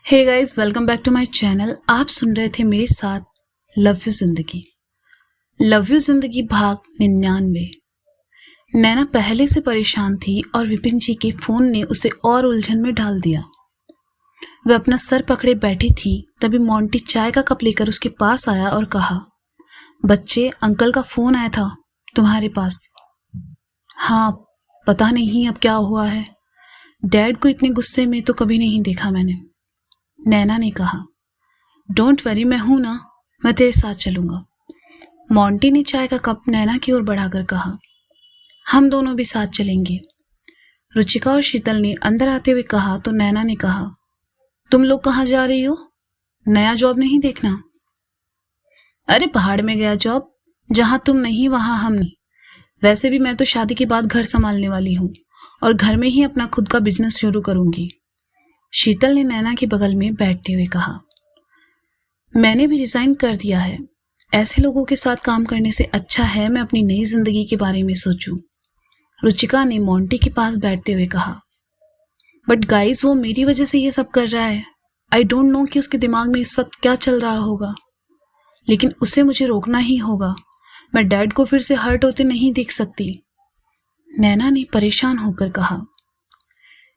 Hey guys, welcome back to my channel. आप सुन रहे थे मेरे साथ लव यू जिंदगी। लव यू जिंदगी भाग 99। नैना पहले से परेशान थी और विपिन जी के फोन ने उसे और उलझन में डाल दिया। वह अपना सर पकड़े बैठी थी, तभी मोंटी चाय का कप लेकर उसके पास आया और कहा, बच्चे, अंकल का फोन आया था तुम्हारे पास। हाँ, पता नहीं अब क्या हुआ है। डैड को इतने गुस्से में तो कभी नहीं देखा मैंने। नैना ने कहा, डोंट वरी, मैं हूं ना, मैं तेरे साथ चलूंगा। मोंटी ने चाय का कप नैना की ओर बढ़ाकर कहा, हम दोनों भी साथ चलेंगे। रुचिका और शीतल ने अंदर आते हुए कहा तो नैना ने कहा, तुम लोग कहाँ जा रही हो? नया जॉब नहीं देखना? अरे पहाड़ में गया जॉब, जहां तुम नहीं वहां हम नहीं। वैसे भी मैं तो शादी के बाद घर संभालने वाली हूँ और घर में ही अपना खुद का बिजनेस शुरू करूंगी। शीतल ने नैना के बगल में बैठते हुए कहा, मैंने भी रिजाइन कर दिया है। ऐसे लोगों के साथ काम करने से अच्छा है मैं अपनी नई जिंदगी के बारे में सोचूं। रुचिका ने मोंटी के पास बैठते हुए कहा, बट गाइस, वो मेरी वजह से ये सब कर रहा है। आई डोंट नो कि उसके दिमाग में इस वक्त क्या चल रहा होगा, लेकिन उसे मुझे रोकना ही होगा। मैं डैड को फिर से हर्ट होते नहीं देख सकती। नैना ने परेशान होकर कहा,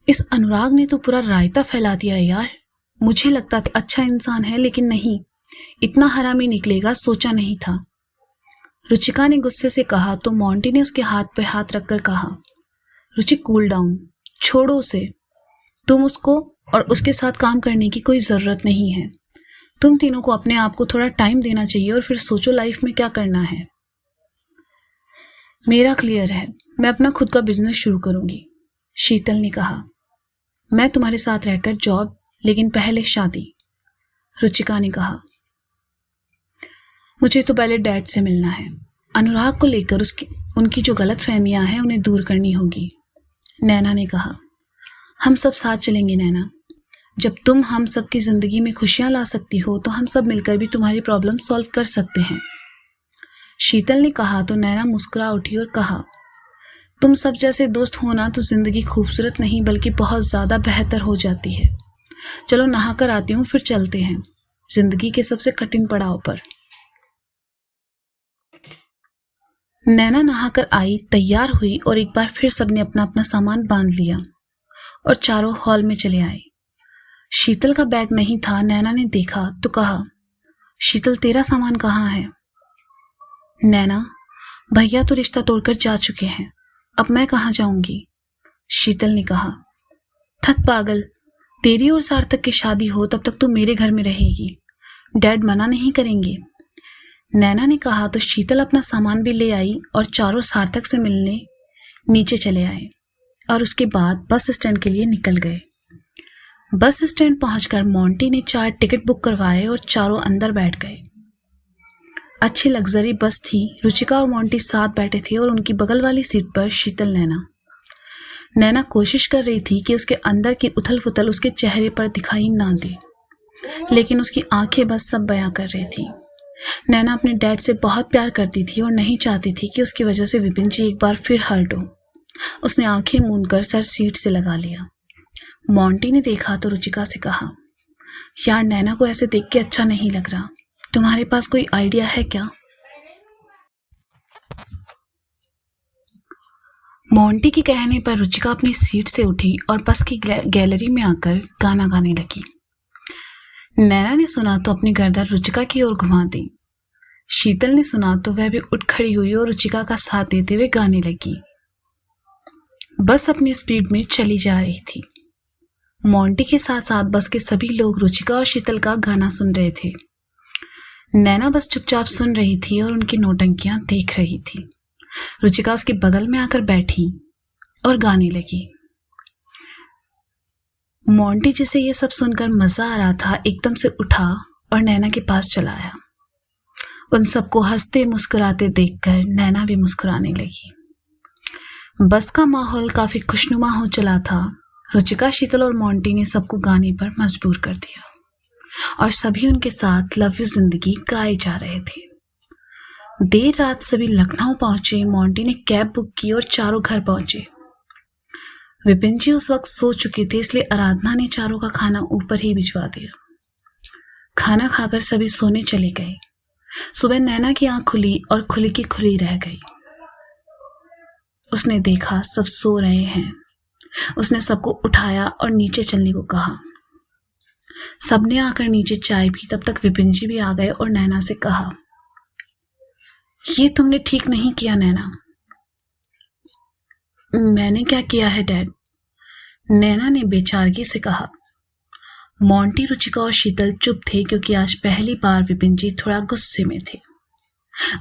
इस अनुराग ने तो पूरा रायता फैला दिया है यार। मुझे लगता था अच्छा इंसान है, लेकिन नहीं, इतना हरामी निकलेगा सोचा नहीं था। रुचिका ने गुस्से से कहा तो मोंटी ने उसके हाथ पे हाथ रखकर कहा, रुचि कूल डाउन, छोड़ो उसे। तुम उसको और उसके साथ काम करने की कोई ज़रूरत नहीं है। तुम तीनों को अपने आप को थोड़ा टाइम देना चाहिए और फिर सोचो लाइफ में क्या करना है। मेरा क्लियर है, मैं अपना खुद का बिजनेस शुरू करूंगी। शीतल ने कहा, मैं तुम्हारे साथ रहकर जॉब, लेकिन पहले शादी। रुचिका ने कहा, मुझे तो पहले डैड से मिलना है। अनुराग को लेकर उनकी जो गलत फहमियां हैं उन्हें दूर करनी होगी। नैना ने कहा, हम सब साथ चलेंगे नैना। जब तुम हम सब की जिंदगी में खुशियां ला सकती हो तो हम सब मिलकर भी तुम्हारी प्रॉब्लम सॉल्व कर सकते हैं। शीतल ने कहा तो नैना मुस्कुरा उठी और कहा, तुम सब जैसे दोस्त होना तो जिंदगी खूबसूरत नहीं बल्कि बहुत ज्यादा बेहतर हो जाती है। चलो नहाकर आती हूँ, फिर चलते हैं जिंदगी के सबसे कठिन पड़ाव पर। नैना नहाकर आई, तैयार हुई और एक बार फिर सबने अपना अपना सामान बांध लिया और चारों हॉल में चले आए। शीतल का बैग नहीं था। नैना ने देखा तो कहा, शीतल तेरा सामान कहाँ है? नैना, भैया तो रिश्ता तोड़कर जा चुके हैं, अब मैं कहाँ जाऊंगी? शीतल ने कहा, थक पागल, तेरी और सार्थक की शादी हो तब तक तू मेरे घर में रहेगी, डैड मना नहीं करेंगे। नैना ने कहा तो शीतल अपना सामान भी ले आई और चारों सार्थक से मिलने नीचे चले आए और उसके बाद बस स्टैंड के लिए निकल गए। बस स्टैंड पहुंचकर मोंटी ने 4 टिकट बुक करवाए और चारों अंदर बैठ गए। अच्छी लग्जरी बस थी। रुचिका और मोंटी साथ बैठे थे और उनकी बगल वाली सीट पर शीतल। नैना कोशिश कर रही थी कि उसके अंदर की उथल पुथल उसके चेहरे पर दिखाई ना दे, लेकिन उसकी आंखें बस सब बयां कर रही थी। नैना अपने डैड से बहुत प्यार करती थी और नहीं चाहती थी कि उसकी वजह से विपिन जी एक बार फिर हर्ट हो। उसने आंखें मूंदकर सर सीट से लगा लिया। मोंटी ने देखा तो रुचिका से कहा, यार नैना को ऐसे देख के अच्छा नहीं लग रहा, तुम्हारे पास कोई आइडिया है क्या? मोंटी के कहने पर रुचिका अपनी सीट से उठी और बस की गैलरी में आकर गाना गाने लगी। नैना ने सुना तो अपनी गर्दन रुचिका की ओर घुमा दी। शीतल ने सुना तो वह भी उठ खड़ी हुई और रुचिका का साथ देते हुए गाने लगी। बस अपनी स्पीड में चली जा रही थी। मोंटी के साथ साथ बस के सभी लोग रुचिका और शीतल का गाना सुन रहे थे। नैना बस चुपचाप सुन रही थी और उनकी नौटंकियां देख रही थी। रुचिका उसके बगल में आकर बैठी और गाने लगी। मोंटी, जिसे ये सब सुनकर मजा आ रहा था, एकदम से उठा और नैना के पास चला आया। उन सबको हंसते मुस्कुराते देखकर नैना भी मुस्कुराने लगी। बस का माहौल काफी खुशनुमा हो चला था। रुचिका, शीतल और मोंटी ने सबको गाने पर मजबूर कर दिया और सभी उनके साथ लव यू जिंदगी गाए जा रहे थे। देर रात सभी लखनऊ पहुंचे। मोंटी ने कैब बुक की और चारों घर पहुंचे। विपिन जी उस वक्त सो चुके थे, इसलिए आराधना ने चारों का खाना ऊपर ही भिजवा दिया। खाना खाकर सभी सोने चले गए। सुबह नैना की आंख खुली और खुली की खुली रह गई। उसने देखा सब सो रहे हैं। उसने सबको उठाया और नीचे चलने को कहा। सबने आकर नीचे चाय पी। तब तक विपिन जी भी आ गए और नैना से कहा, ये तुमने ठीक नहीं किया नैना। मैंने क्या किया है डैड? नैना ने बेचारगी से कहा। मोंटी, रुचिका और शीतल चुप थे क्योंकि आज पहली बार विपिन जी थोड़ा गुस्से में थे।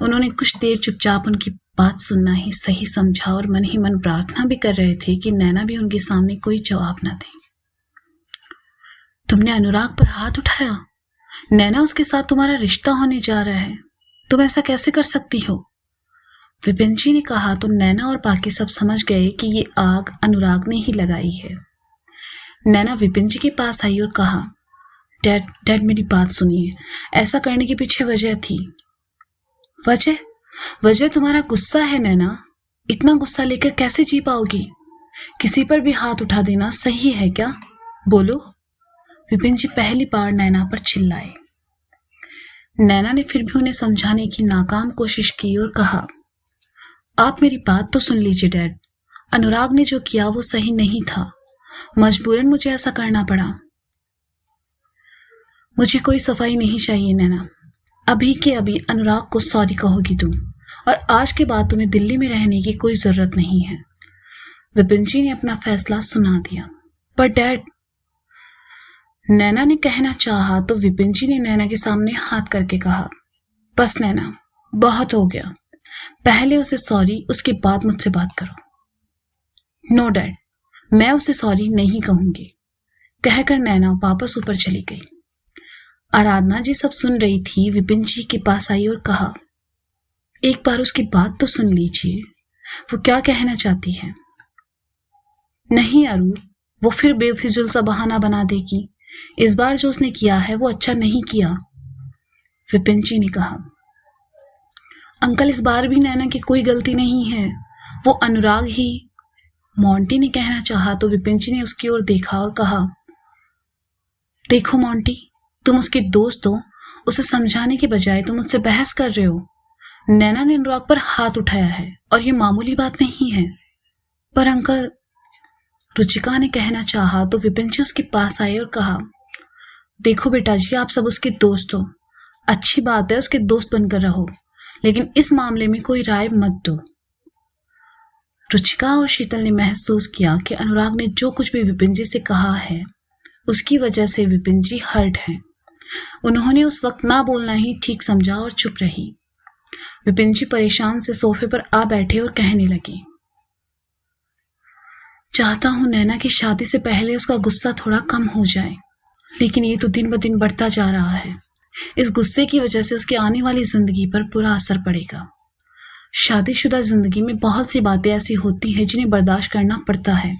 उन्होंने कुछ देर चुपचाप उनकी बात सुनना ही सही समझा और मन ही मन प्रार्थना भी कर रहे थे कि नैना भी उनके सामने कोई जवाब न दे। तुमने अनुराग पर हाथ उठाया? नैना, उसके साथ तुम्हारा रिश्ता होने जा रहा है, तुम ऐसा कैसे कर सकती हो? विपिन जी ने कहा तो नैना और बाकी सब समझ गए कि ये आग अनुराग ने ही लगाई है। नैना विपिन जी के पास आई और कहा, डैड मेरी बात सुनिए, ऐसा करने के पीछे वजह थी। वजह तुम्हारा गुस्सा है नैना। इतना गुस्सा लेकर कैसे जी पाओगी? किसी पर भी हाथ उठा देना सही है क्या? बोलो। विपिन जी पहली बार नैना पर चिल्लाए। नैना ने फिर भी उन्हें समझाने की नाकाम कोशिश की और कहा, आप मेरी बात तो सुन लीजिए डैड। अनुराग ने जो किया वो सही नहीं था। मजबूरन मुझे ऐसा करना पड़ा। मुझे कोई सफाई नहीं चाहिए नैना। अभी के अभी अनुराग को सॉरी कहोगी तुम, और आज के बाद तुम्हें दिल्ली में रहने की कोई जरूरत नहीं है। विपिन जी ने अपना फैसला सुना दिया। पर डैड, नैना ने कहना चाहा तो विपिन जी ने नैना के सामने हाथ करके कहा, बस नैना, बहुत हो गया। पहले उसे सॉरी, उसके बाद मुझसे बात करो। नो डैड, मैं उसे सॉरी नहीं कहूंगी, कहकर नैना वापस ऊपर चली गई। आराधना जी सब सुन रही थी। विपिन जी के पास आई और कहा, एक बार उसकी बात तो सुन लीजिए, वो क्या कहना चाहती है। नहीं अरू, वो फिर बेफिजुल सा बहाना बना देगी। इस बार जो उसने किया है वो अच्छा नहीं किया। विपिन जी ने कहा, अंकल इस बार भी नैना की कोई गलती नहीं है, वो अनुराग ही। मोंटी ने कहना चाहा तो विपिन जी ने उसकी ओर देखा और कहा, देखो मोंटी, तुम उसके दोस्त हो, उसे समझाने के बजाय तुम मुझसे बहस कर रहे हो। नैना ने अनुराग पर हाथ उठाया है और ये मामूली बात नहीं है। पर अंकल, रुचिका ने कहना चाहा तो विपिन जी उसके पास आए और कहा, देखो बेटा जी, आप सब उसके दोस्त हो, अच्छी बात है, उसके दोस्त बनकर रहो, लेकिन इस मामले में कोई राय मत दो। रुचिका और शीतल ने महसूस किया कि अनुराग ने जो कुछ भी विपिन जी से कहा है उसकी वजह से विपिन जी हर्ट हैं। उन्होंने उस वक्त ना बोलना ही ठीक समझा और चुप रही। विपिन जी परेशान से सोफे पर आ बैठे और कहने लगे, चाहता हूं नैना की शादी से पहले उसका गुस्सा थोड़ा कम हो जाए, लेकिन ये तो दिन ब दिन बढ़ता जा रहा है। इस गुस्से की वजह से उसकी आने वाली जिंदगी पर बुरा असर पड़ेगा। शादीशुदा जिंदगी में बहुत सी बातें ऐसी होती हैं जिन्हें बर्दाश्त करना पड़ता है।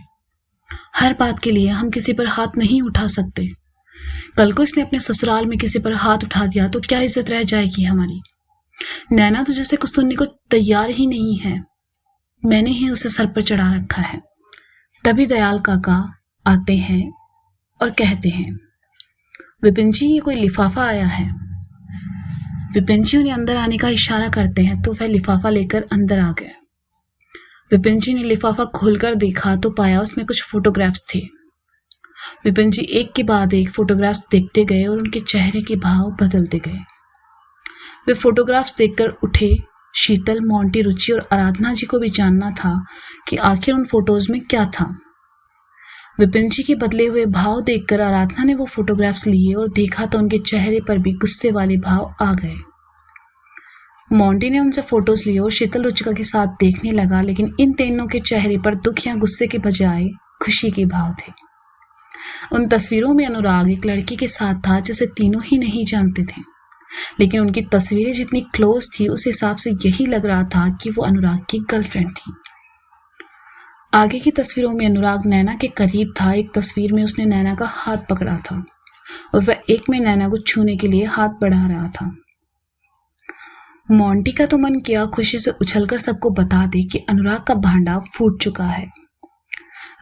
हर बात के लिए हम किसी पर हाथ नहीं उठा सकते। कल को इसने अपने ससुराल में किसी पर हाथ उठा दिया तो क्या इज्जत रह जाएगी हमारी। नैना तो जैसे कुछ सुनने को तैयार ही नहीं है। मैंने ही उसे सर पर चढ़ा रखा है। तभी दयाल काका आते हैं और कहते हैं, विपिन जी, ये कोई लिफाफा आया है। विपिन जी उन्हें अंदर आने का इशारा करते हैं तो वह लिफाफा लेकर अंदर आ गए। विपिन जी ने लिफाफा खोलकर देखा तो पाया उसमें कुछ फोटोग्राफ्स थे। विपिन जी एक के बाद एक फोटोग्राफ्स देखते गए और उनके चेहरे के भाव बदलते गए। वे फोटोग्राफ्स देखकर उठे। शीतल, मोंटी, रुचि और आराधना जी को भी जानना था कि आखिर उन फोटोज में क्या था। विपिन जी के बदले हुए भाव देखकर आराधना ने वो फोटोग्राफ्स लिए और देखा तो उनके चेहरे पर भी गुस्से वाले भाव आ गए। मोंटी ने उनसे फोटोज लिए और शीतल रुचिका के साथ देखने लगा, लेकिन इन तीनों के चेहरे पर दुख या गुस्से के बजाय खुशी के भाव थे। उन तस्वीरों में अनुराग एक लड़की के साथ था जिसे तीनों ही नहीं जानते थे, लेकिन उनकी तस्वीरें जितनी क्लोज थी उस हिसाब से यही लग रहा था कि वो अनुराग की गर्लफ्रेंड थी। आगे की तस्वीरों में अनुराग नैना के करीब था। एक तस्वीर में उसने नैना का हाथ पकड़ा था और वह एक में नैना को छूने के लिए हाथ बढ़ा रहा था। मोंटी का तो मन किया खुशी से उछलकर सबको बता दे कि अनुराग का भांडा फूट चुका है।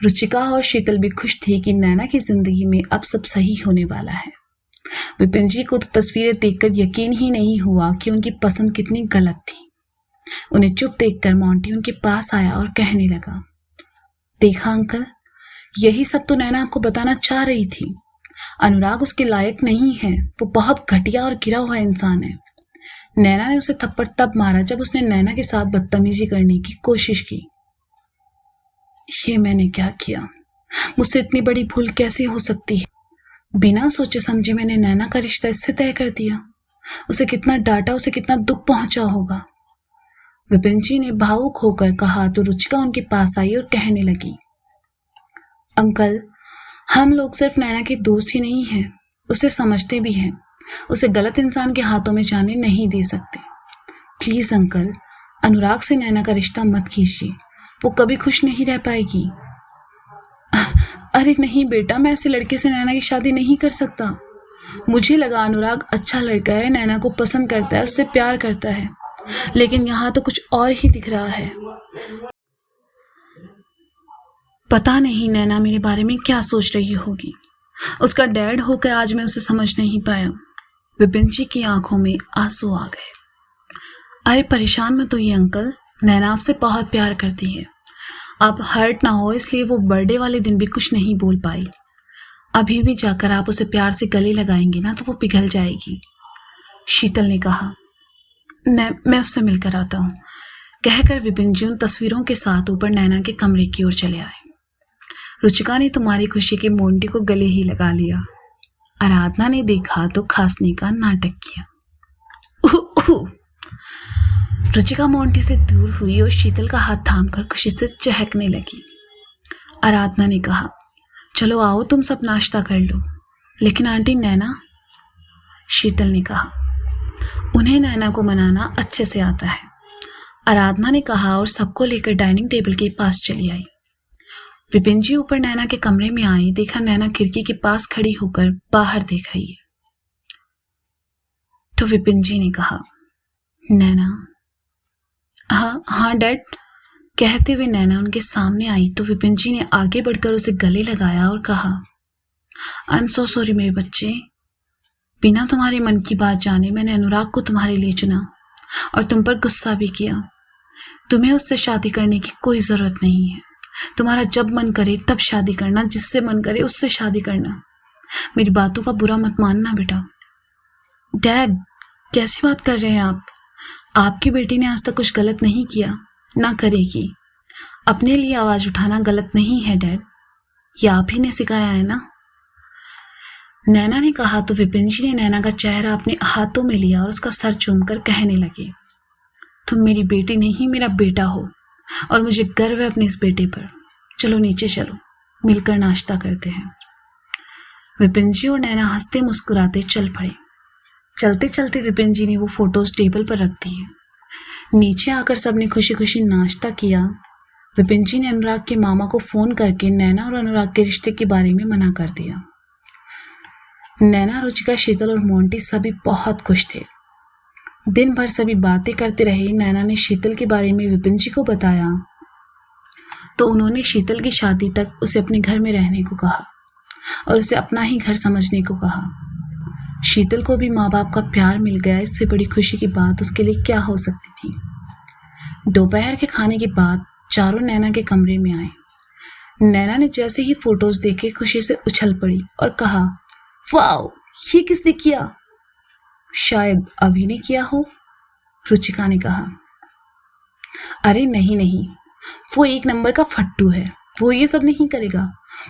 रुचिका और शीतल भी खुश थी कि नैना की जिंदगी में अब सब सही होने वाला है। विपिन जी को तो तस्वीरें देखकर यकीन ही नहीं हुआ कि उनकी पसंद कितनी गलत थी। उन्हें चुप देखकर मोंटी उनके पास आया और कहने लगा, देखा अंकल, यही सब तो नैना आपको बताना चाह रही थी। अनुराग उसके लायक नहीं है, वो बहुत घटिया और गिरा हुआ इंसान है। नैना ने उसे थप्पड़ तब मारा जब उसने नैना के साथ बदतमीजी करने की कोशिश की। ये मैंने क्या किया? मुझसे इतनी बड़ी भूल कैसे हो सकती है? बिना सोचे समझे मैंने नैना का रिश्ता इससे तय कर दिया। उसे कितना डांटा, उसे कितना दुख पहुंचा होगा। विपिन जी ने भावुक होकर कहा तो रुचिका उनके पास आई और कहने लगी, अंकल, हम लोग सिर्फ नैना के दोस्त ही नहीं हैं, उसे समझते भी हैं। उसे गलत इंसान के हाथों में जाने नहीं दे सकते। प्लीज अंकल, अनुराग से नैना का रिश्ता मत कीजिए, वो कभी खुश नहीं रह पाएगी। अरे नहीं बेटा, मैं ऐसे लड़के से नैना की शादी नहीं कर सकता। मुझे लगा अनुराग अच्छा लड़का है, नैना को पसंद करता है, उससे प्यार करता है, लेकिन यहाँ तो कुछ और ही दिख रहा है। पता नहीं नैना मेरे बारे में क्या सोच रही होगी। उसका डैड होकर आज मैं उसे समझ नहीं पाया। विपिन जी की आंखों में आंसू आ गए। अरे परेशान मत होइए अंकल, नैना आपसे बहुत प्यार करती है। आप हर्ट ना हो इसलिए वो बर्थडे वाले दिन भी कुछ नहीं बोल पाई। अभी भी जाकर आप उसे प्यार से गले लगाएंगे ना तो वो पिघल जाएगी। शीतल ने कहा, मैं उससे मिलकर आता हूँ। कहकर विपिन जी उन तस्वीरों के साथ ऊपर नैना के कमरे की ओर चले आए। रुचिका ने तुम्हारी खुशी के मोंटी को गले ही लगा लिया। आराधना ने देखा तो खांसने का नाटक किया। रुचिका मोंटी से दूर हुई और शीतल का हाथ थामकर खुशी से चहकने लगी। आराधना ने कहा, चलो आओ तुम सब नाश्ता कर लो। लेकिन आंटी नैना? शीतल ने कहा, उन्हें नैना को मनाना अच्छे से आता है। आराधना ने कहा और सबको लेकर डाइनिंग टेबल के पास चली आई। विपिन जी ऊपर नैना के कमरे में आए, देखा नैना खिड़की के पास खड़ी होकर बाहर देख रही है। तो विपिन जी ने कहा, नैना? हाँ डैड। कहते हुए नैना उनके सामने आई तो विपिन जी ने आगे बढ़कर उसे गले लगाया और कहा, आई एम सो सॉरी मेरे बच्चे। बिना तुम्हारे मन की बात जाने मैंने अनुराग को तुम्हारे लिए चुना और तुम पर गुस्सा भी किया। तुम्हें उससे शादी करने की कोई ज़रूरत नहीं है। तुम्हारा जब मन करे तब शादी करना, जिससे मन करे उससे शादी करना। मेरी बातों का बुरा मत मानना बेटा। डैड, कैसी बात कर रहे हैं आप? आपकी बेटी ने आज तक कुछ गलत नहीं किया, ना करेगी। अपने लिए आवाज़ उठाना गलत नहीं है डैड, ये आप ही ने सिखाया है ना। नैना ने कहा तो विपिन जी ने नैना का चेहरा अपने हाथों में लिया और उसका सर चूमकर कहने लगे, तुम मेरी बेटी नहीं मेरा बेटा हो और मुझे गर्व है अपने इस बेटे पर। चलो नीचे चलो, मिलकर नाश्ता करते हैं। विपिन जी और नैना हंसते मुस्कुराते चल पड़े। चलते चलते विपिन जी ने वो फोटोज टेबल पर रख दिए। नीचे आकर सबने खुशी खुशी नाश्ता किया। विपिन जी ने अनुराग के मामा को फ़ोन करके नैना और अनुराग के रिश्ते के बारे में मना कर दिया। नैना, रुचिका, शीतल और मोंटी सभी बहुत खुश थे। दिन भर सभी बातें करते रहे। नैना ने शीतल के बारे में विपिन जी को बताया तो उन्होंने शीतल की शादी तक उसे अपने घर में रहने को कहा और उसे अपना ही घर समझने को कहा। शीतल को भी माँ बाप का प्यार मिल गया, इससे बड़ी खुशी की बात उसके लिए क्या हो सकती थी। दोपहर के खाने के बाद चारों नैना के कमरे में आए। नैना ने जैसे ही फोटोज देखे खुशी से उछल पड़ी और कहा, वाओ, ये किसने किया? शायद अभी ने किया हो, रुचिका ने कहा। अरे नहीं, वो एक नंबर का फट्टू है, वो ये सब नहीं करेगा,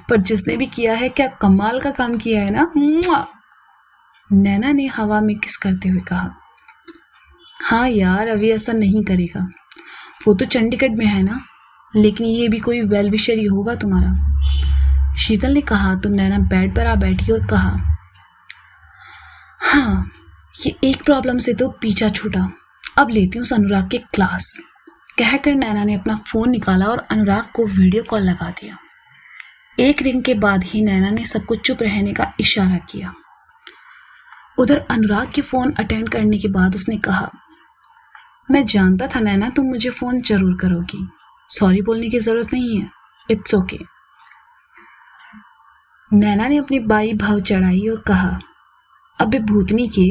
पर जिसने भी किया है क्या कमाल का काम किया है ना। मुआ! नैना ने हवा में किस करते हुए कहा। हाँ यार, अभी ऐसा नहीं करेगा, वो तो चंडीगढ़ में है ना, लेकिन ये भी कोई वेल विशर ही होगा तुम्हारा। शीतल ने कहा तो नैना बेड पर आ बैठी और कहा, हाँ, ये एक प्रॉब्लम से तो पीछा छूटा, अब लेती हूँ उस अनुराग के क्लास। कहकर नैना ने अपना फ़ोन निकाला और अनुराग को वीडियो कॉल लगा दिया। एक रिंग के बाद ही नैना ने सबको चुप रहने का इशारा किया। उधर अनुराग के फ़ोन अटेंड करने के बाद उसने कहा, मैं जानता था नैना तुम मुझे फ़ोन जरूर करोगी, सॉरी बोलने की ज़रूरत नहीं है, इट्स ओके। नैना ने अपनी बाई भाव चढ़ाई और कहा, अबे भूतनी के,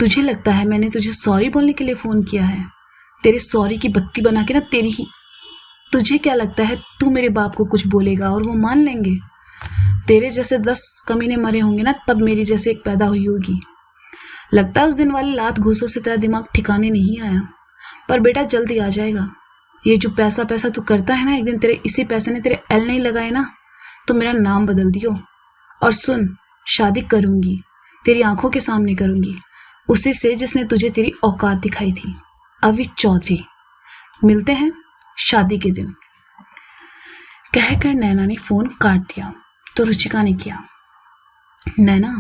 तुझे लगता है मैंने तुझे सॉरी बोलने के लिए फ़ोन किया है? तेरे सॉरी की बत्ती बना के ना तेरी ही। तुझे क्या लगता है तू मेरे बाप को कुछ बोलेगा और वो मान लेंगे? तेरे जैसे 10 कमीने मरे होंगे ना, तब मेरी जैसे एक पैदा हुई होगी। लगता है उस दिन वाली लात घूसों से तेरा दिमाग ठिकाने नहीं आया, पर बेटा जल्दी आ जाएगा। ये जो पैसा पैसा तू करता है ना, एक दिन तेरे इसी पैसे ने तेरे एल नहीं लगाए ना तो मेरा नाम बदल दियो। और सुन, शादी करूंगी, तेरी आंखों के सामने करूंगी, उसी से जिसने तुझे तेरी औकात दिखाई थी, अभी चौधरी। मिलते हैं शादी के दिन। कहकर नैना ने फोन काट दिया तो रुचिका ने किया, नैना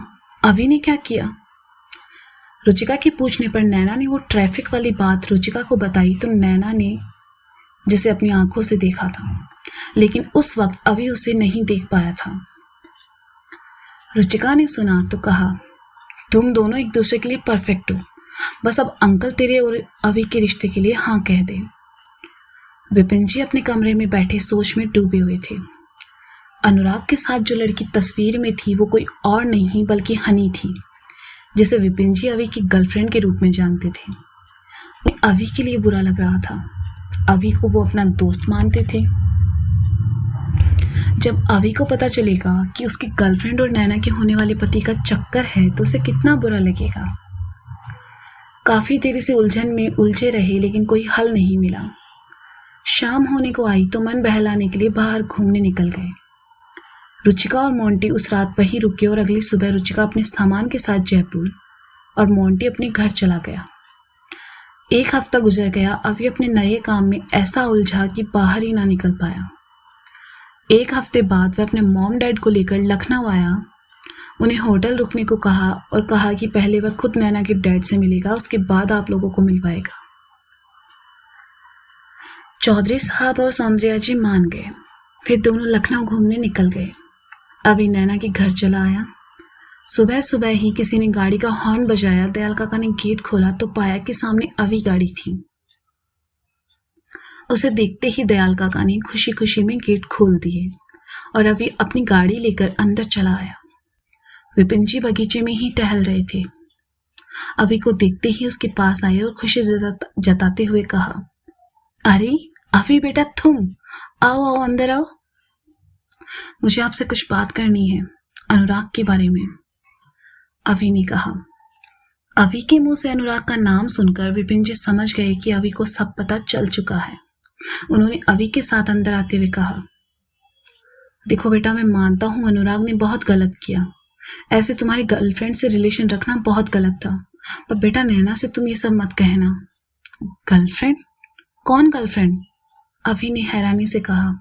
अभी ने क्या किया? रुचिका के पूछने पर नैना ने वो ट्रैफिक वाली बात रुचिका को बताई तो नैना ने जिसे अपनी आंखों से देखा था, लेकिन उस वक्त अभी उसे नहीं देख पाया था। रुचिका ने सुना तो कहा, तुम दोनों एक दूसरे के लिए परफेक्ट हो, बस अब अंकल तेरे और अभी के रिश्ते के लिए हाँ कह दे। विपिन जी अपने कमरे में बैठे सोच में डूबे हुए थे। अनुराग के साथ जो लड़की तस्वीर में थी वो कोई और नहीं बल्कि हनी थी, जिसे विपिन जी अभी की गर्लफ्रेंड के रूप में जानते थे। उन्हें अभी के लिए बुरा लग रहा था। अभी को वो अपना दोस्त मानते थे। जब अभी को पता चलेगा कि उसकी गर्लफ्रेंड और नैना के होने वाले पति का चक्कर है तो उसे कितना बुरा लगेगा। काफी देर से उलझन में उलझे रहे लेकिन कोई हल नहीं मिला। शाम होने को आई तो मन बहलाने के लिए बाहर घूमने निकल गए। रुचिका और मोंटी उस रात वहीं रुके और अगली सुबह रुचिका अपने सामान के साथ जयपुर और मोंटी अपने घर चला गया। एक हफ्ता गुजर गया। अभी अपने नए काम में ऐसा उलझा कि बाहर ही ना निकल पाया। एक हफ्ते बाद वह अपने मॉम डैड को लेकर लखनऊ आया। उन्हें होटल रुकने को कहा और कहा कि पहले वह खुद नैना के डैड से मिलेगा, उसके बाद आप लोगों को मिलवाएगा। चौधरी साहब और सौंदर्या जी मान गए। फिर दोनों लखनऊ घूमने निकल गए। अभी नैना के घर चला आया। सुबह सुबह ही किसी ने गाड़ी का हॉर्न बजाया। दयाल काका ने गेट खोला तो पाया कि सामने अभी गाड़ी थी। उसे देखते ही दयाल काका ने खुशी खुशी में गेट खोल दिए और अभी अपनी गाड़ी लेकर अंदर चला आया। विपिन जी बगीचे में ही टहल रहे थे। अभी को देखते ही उसके पास आए और खुशी जताते हुए कहा, अरे अभी बेटा तुम आओ आओ अंदर आओ, मुझे आपसे कुछ बात करनी है अनुराग के बारे में। अभी ने कहा। अभी के मुंह से अनुराग का नाम सुनकर विपिन जी समझ गए कि अभी को सब पता चल चुका है। उन्होंने अभी के साथ अंदर आते हुए कहा, देखो बेटा, मैं मानता हूं अनुराग ने बहुत गलत किया। ऐसे तुम्हारी गर्लफ्रेंड से रिलेशन रखना बहुत गलत था, पर बेटा नैना से तुम ये सब मत कहना। गर्लफ्रेंड? कौन गर्लफ्रेंड? अभी ने हैरानी से कहा।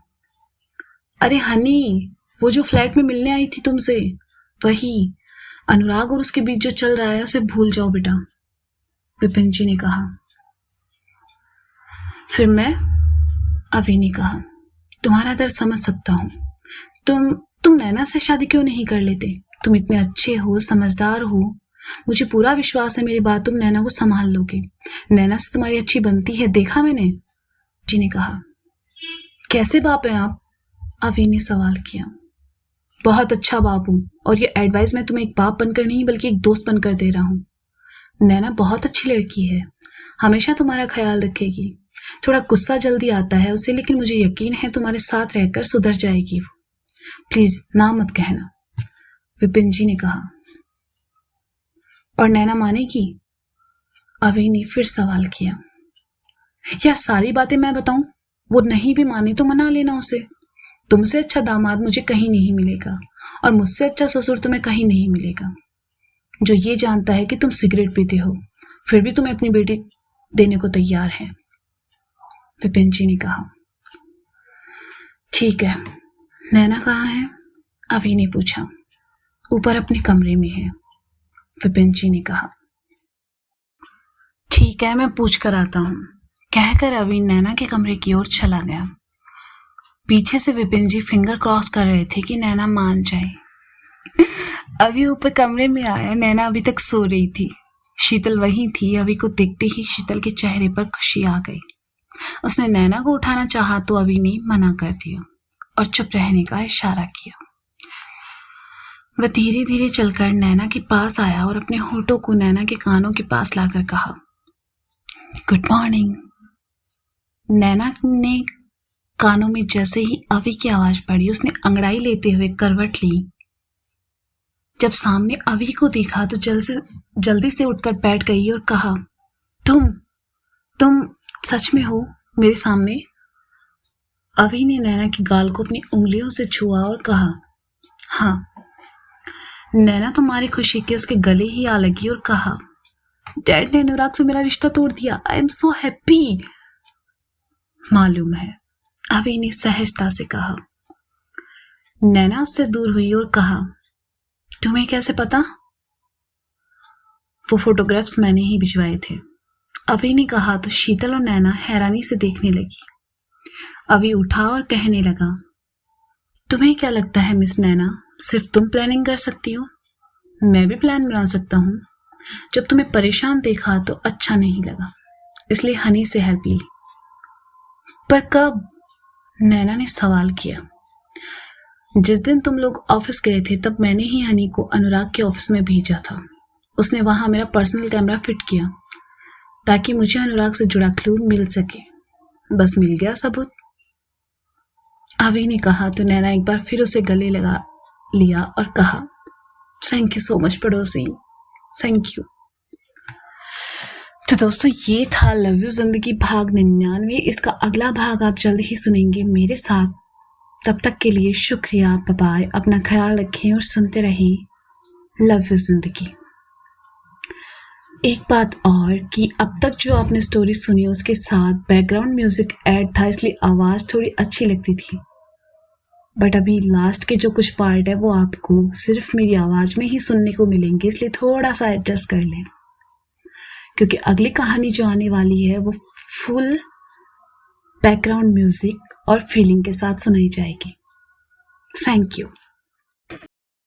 अरे हनी, वो जो फ्लैट में मिलने आई थी तुमसे, वही। अनुराग और उसके बीच जो चल रहा है उसे भूल जाओ बेटा, विपिन जी ने कहा। फिर मैं? अभी ने कहा, तुम्हारा दर्द समझ सकता हूं। तुम नैना से शादी क्यों नहीं कर लेते? तुम इतने अच्छे हो, समझदार हो, मुझे पूरा विश्वास है मेरी बात तुम नैना को संभाल लोगे। नैना से तुम्हारी अच्छी बनती है, देखा मैंने, जी ने कहा। कैसे बाप हैं आप? अभी ने सवाल किया। बहुत अच्छा बाप हूं, और ये एडवाइस मैं तुम्हें एक बाप बनकर नहीं बल्कि एक दोस्त बनकर दे रहा हूं। नैना बहुत अच्छी लड़की है, हमेशा तुम्हारा ख्याल रखेगी। थोड़ा गुस्सा जल्दी आता है उसे, लेकिन मुझे यकीन है तुम्हारे साथ रहकर सुधर जाएगी वो। प्लीज ना मत कहना, विपिन जी ने कहा। और नैना मानेगी? अभी ने फिर सवाल किया। यार सारी बातें मैं बताऊं? वो नहीं भी माने तो मना लेना उसे। तुमसे अच्छा दामाद मुझे कहीं नहीं मिलेगा, और मुझसे अच्छा ससुर तुम्हें कहीं नहीं मिलेगा, जो ये जानता है कि तुम सिगरेट पीते हो फिर भी तुम्हें अपनी बेटी देने को तैयार है, विपिन जी ने कहा। ठीक है, नैना कहाँ है? अभी ने पूछा। ऊपर अपने कमरे में है, विपिन जी ने कहा। ठीक है, मैं पूछ कर आता हूँ, कहकर अभी नैना के कमरे की ओर चला गया। पीछे से विपिन जी फिंगर क्रॉस कर रहे थे कि नैना मान जाए। अभी ऊपर कमरे में आया। नैना अभी तक सो रही थी। शीतल वहीं थी। अभी को देखते ही शीतल के चेहरे पर खुशी आ गई। उसने नैना को उठाना चाहा तो अभी ने मना कर दिया और चुप रहने का इशारा किया। वह धीरे धीरे चलकर नैना के पास आया और अपने होठों को नैना के कानों के पास लाकर कहा, गुड मॉर्निंग। नैना ने कानों में जैसे ही अभी की आवाज पड़ी, उसने अंगड़ाई लेते हुए करवट ली। जब सामने अभी को देखा तो जल्दी से उठकर बैठ गई और कहा, तुम सच में हो मेरे सामने? अभी ने नैना की गाल को अपनी उंगलियों से छुआ और कहा, हाँ। नैना तुम्हारी खुशी के उसके गले ही आ लगी और कहा, डैड ने अनुराग से मेरा रिश्ता तोड़ दिया। I am so happy. मालूम है, अभी ने सहजता से कहा। नैना उससे दूर हुई और कहा, तुम्हें कैसे पता? वो फोटोग्राफ्स मैंने ही भिजवाए थे। अभी ने कहा तो शीतल और नैना हैरानी से देखने लगी। अभी उठा और कहने लगा, तुम्हें क्या लगता है मिस नैना, सिर्फ तुम प्लानिंग कर सकती हो? मैं भी प्लान बना सकता हूँ। जब तुम्हें परेशान देखा तो अच्छा नहीं लगा, इसलिए हनी से हेल्प ली। पर कब? नैना ने सवाल किया। जिस दिन तुम लोग ऑफिस गए थे तब मैंने ही हनी को अनुराग के ऑफिस में भेजा था। उसने वहां मेरा पर्सनल कैमरा फिट किया ताकि मुझे अनुराग से जुड़ा क्लू मिल सके। बस मिल गया सबूत। अभी ने कहा तो नैना एक बार फिर उसे गले लगा लिया और कहा, थैंक यू सो मच पड़ोसी, थैंक यू। तो दोस्तों, ये था लव यू जिंदगी भाग 99। इसका अगला भाग आप जल्द ही सुनेंगे मेरे साथ। तब तक के लिए शुक्रिया, बाय बाय। अपना ख्याल रखें और सुनते रहें लव यू जिंदगी। एक बात और कि अब तक जो आपने स्टोरी सुनी उसके साथ बैकग्राउंड म्यूजिक ऐड था, इसलिए आवाज़ थोड़ी अच्छी लगती थी। बट अभी लास्ट के जो कुछ पार्ट है वो आपको सिर्फ मेरी आवाज़ में ही सुनने को मिलेंगे, इसलिए थोड़ा सा एडजस्ट कर लें, क्योंकि अगली कहानी जो आने वाली है वो फुल बैकग्राउंड म्यूजिक और फीलिंग के साथ सुनाई जाएगी। Thank you.